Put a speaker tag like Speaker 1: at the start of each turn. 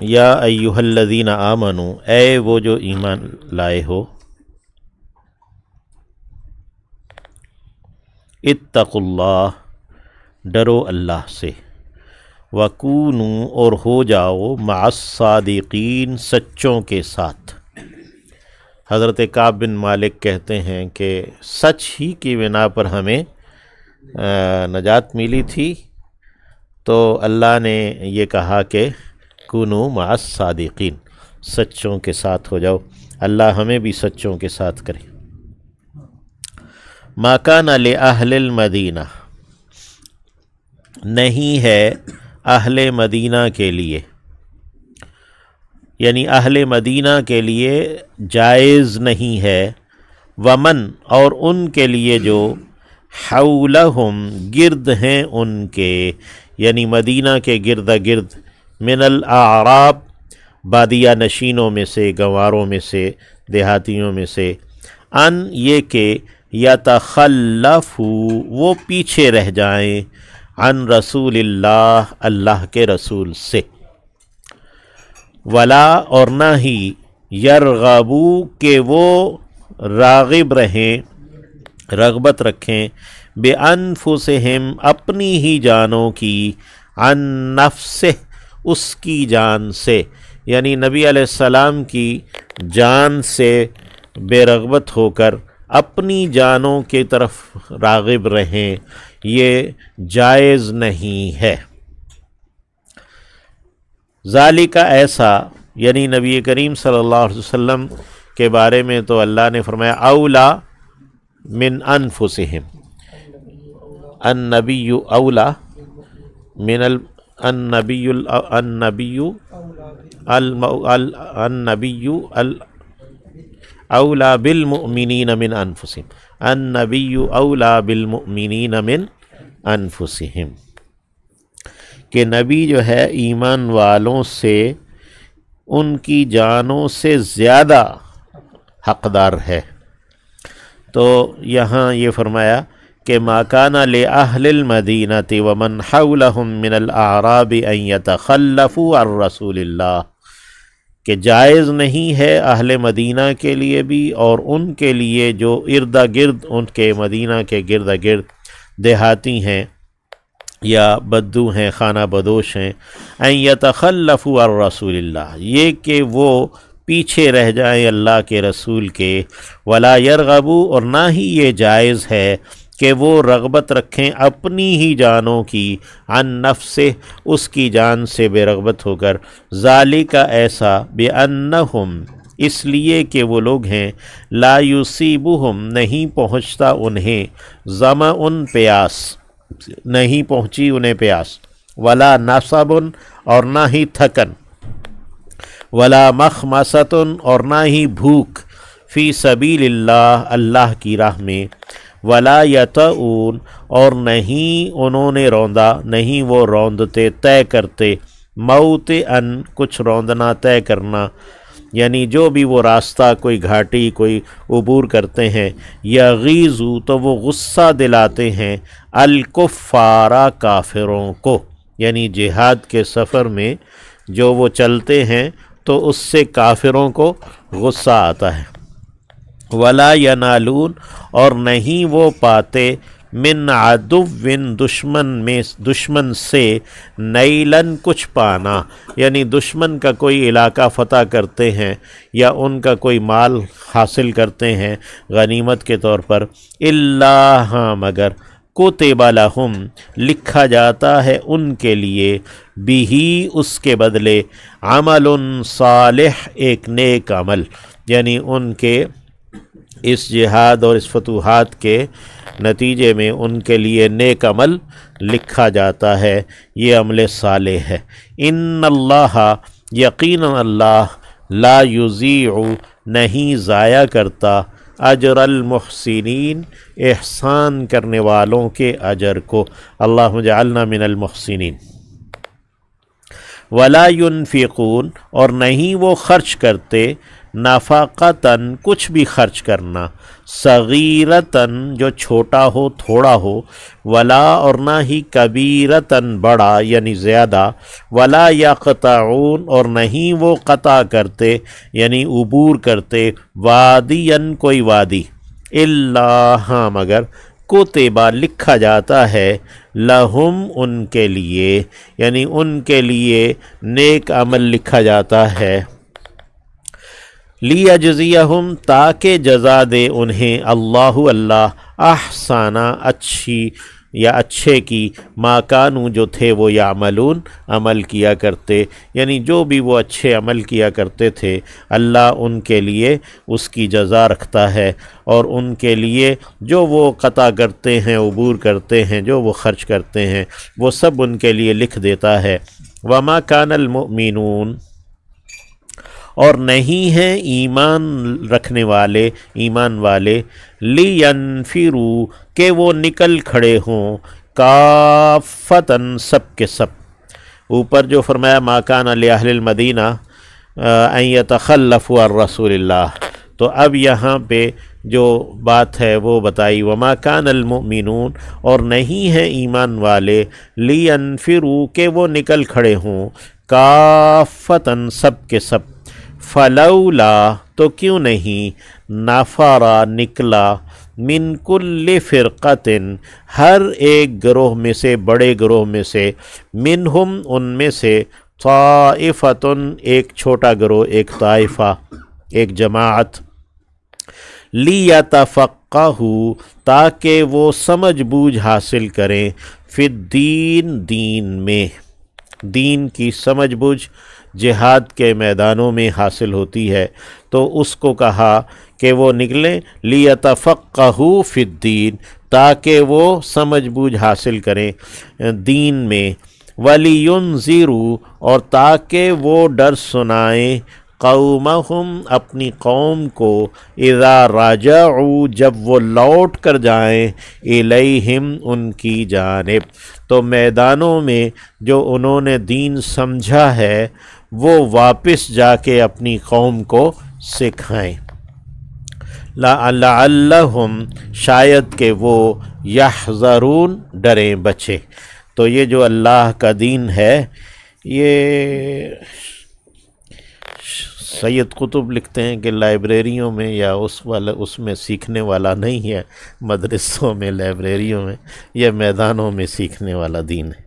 Speaker 1: یا ایہا الذین آمنو، اے وہ جو ایمان لائے ہو، اتقوا اللہ، ڈرو اللہ سے، وکونوا، اور ہو جاؤ، مع الصادقین، سچوں کے ساتھ۔ حضرت کعب بن مالک کہتے ہیں کہ سچ ہی کی بنا پر ہمیں نجات ملی تھی، تو اللہ نے یہ کہا کہ کونوا مع الصادقین، سچوں کے ساتھ ہو جاؤ۔ اللہ ہمیں بھی سچوں کے ساتھ کرے۔ ما کان لأہل المدینہ، نہیں ہے اہل مدینہ کے لیے، یعنی اہل مدینہ کے لیے جائز نہیں ہے، ومن، اور ان کے لیے جو حولہم، گرد ہیں ان کے، یعنی مدینہ کے گرد گرد، من الاعراب، بادیہ نشینوں میں سے، گنواروں میں سے، دیہاتیوں میں سے، ان، یہ کہ یتخلفوا، وہ پیچھے رہ جائیں، عن رسول اللہ، اللہ کے رسول سے، ولا، اور نہ ہی، یرغبوا، کہ وہ راغب رہیں، رغبت رکھیں، بانفسہم، اپنی ہی جانوں کی، عن نفسہ، اس کی جان سے، یعنی نبی علیہ السلام کی جان سے بے رغبت ہو کر اپنی جانوں کی طرف راغب رہیں، یہ جائز نہیں ہے۔ ذالک، ایسا، یعنی نبی کریم صلی اللہ علیہ وسلم کے بارے میں تو اللہ نے فرمایا اولا من انفسہم، النبی اولا من النبی اولا بالمؤمنین من انفسہم، النبی اولا بالمؤمنین من انفسہم، کہ نبی جو ہے ایمان والوں سے ان کی جانوں سے زیادہ حقدار ہے۔ تو یہاں یہ فرمایا کہ ما کان لأہل المدینۃ ومن حولہم من الاعراب ان یتخلفوا عن رسول اللہ، کہ جائز نہیں ہے اہل مدینہ کے لیے بھی اور ان کے لیے جو ارد گرد ان کے مدینہ کے گرد گرد دیہاتی ہیں یا بدو ہیں، خانہ بدوش ہیں، ان یتخلفوا عن رسول اللہ، یہ کہ وہ پیچھے رہ جائیں اللہ کے رسول کے، ولا یرغبوا، اور نہ ہی یہ جائز ہے کہ وہ رغبت رکھیں اپنی ہی جانوں کی، عن نفسہ، اس کی جان سے بے رغبت ہو کر، ذالک، ایسا، بأنہم، اس لیے کہ وہ لوگ ہیں، لا یصیبہم، نہیں پہنچتا انہیں، ظمأ، پیاس، نہیں پہنچی انہیں پیاس، ولا نصب، اور نہ ہی تھکن، ولا مخمصۃ، اور نہ ہی بھوک، فی سبیل اللہ، اللہ کی راہ میں، ولا یطؤون، اور نہیں انہوں نے روندا، نہیں وہ روندتے، طے کرتے، موطئن، کچھ روندنا، طے کرنا، یعنی جو بھی وہ راستہ، کوئی گھاٹی، کوئی عبور کرتے ہیں، یغیظوا، تو وہ غصہ دلاتے ہیں، الکفار، کافروں کو، یعنی جہاد کے سفر میں جو وہ چلتے ہیں تو اس سے کافروں کو غصہ آتا ہے، ولا ینالون، اور نہیں وہ پاتے، من عدو، دشمن سے، نیلن، کچھ پانا، یعنی دشمن کا کوئی علاقہ فتح کرتے ہیں یا ان کا کوئی مال حاصل کرتے ہیں غنیمت کے طور پر، الا، ہاں مگر، کتب لہم، لکھا جاتا ہے ان کے لیے، بہی، اس کے بدلے، عمل صالح، ایک نیک عمل، یعنی ان کے اس جہاد اور اس فتوحات کے نتیجے میں ان کے لیے نیک عمل لکھا جاتا ہے، یہ عمل صالح ہے۔ ان اللہ، یقیناً اللہ، لا یضیع، نہیں ضائع کرتا، اجر المحسنین، احسان کرنے والوں کے اجر کو، اللہم اجعلنا من المحسنین۔ ولا ينفقون، اور نہیں وہ خرچ کرتے، نفقتن کچھ بھی خرچ کرنا، صغیرتن جو چھوٹا ہو تھوڑا ہو، ولا اور نہ ہی کبیرتن بڑا یعنی زیادہ، ولا یقطعون اور نہیں وہ قطع کرتے یعنی عبور کرتے، وادین کوئی وادی، الا ہاں مگر کتبہ لکھا جاتا ہے، لہم ان کے لیے یعنی ان کے لیے نیک عمل لکھا جاتا ہے، لیجزیہم تاکہ جزا دے انہیں، اللہ احسانہ اچھی یا اچھے کی، ما کانوا جو تھے وہ یعملون عمل کیا کرتے، یعنی جو بھی وہ اچھے عمل کیا کرتے تھے اللہ ان کے لیے اس کی جزا رکھتا ہے، اور ان کے لیے جو وہ قطع کرتے ہیں، عبور کرتے ہیں، جو وہ خرچ کرتے ہیں وہ سب ان کے لیے لکھ دیتا ہے۔ وما کان المؤمنون اور نہیں ہیں ایمان رکھنے والے، ایمان والے، لینفروا کہ وہ نکل کھڑے ہوں، کافتن سب کے سب۔ اوپر جو فرمایا ما کان لأہل المدینہ ان یتخلفوا عن رسول اللہ، تو اب یہاں پہ جو بات ہے وہ بتائی، وما کان المؤمنون اور نہیں ہیں ایمان والے، لینفروا کہ وہ نکل کھڑے ہوں، کافتن سب کے سب، فلولا تو کیوں نہیں، نفرا نکلا، من کل فرقۃ ہر ایک گروہ میں سے، بڑے گروہ میں سے، منہم ان میں سے، طائفۃ ایک چھوٹا گروہ، ایک طائفہ، ایک جماعت، لیتفقہوا تاکہ وہ سمجھ بوجھ حاصل کریں، فی الدین دین میں، دین کی سمجھ بوجھ جہاد کے میدانوں میں حاصل ہوتی ہے، تو اس کو کہا کہ وہ نکلیں، لیتفقہوا فی الدین تاکہ وہ سمجھ بوجھ حاصل کریں دین میں، ولینذروا اور تاکہ وہ ڈر سنائیں، قومہم اپنی قوم کو، اذا رجعوا جب وہ لوٹ کر جائیں، الیہم ان کی جانب، تو میدانوں میں جو انہوں نے دین سمجھا ہے وہ واپس جا کے اپنی قوم کو سکھائیں، لعلہم شاید کہ وہ، یحذرون ڈریں بچیں۔ تو یہ جو اللہ کا دین ہے، یہ سید قطب لکھتے ہیں کہ لائبریریوں میں یا اس میں سیکھنے والا نہیں ہے، مدرسوں میں، لائبریریوں میں، یہ میدانوں میں سیکھنے والا دین ہے۔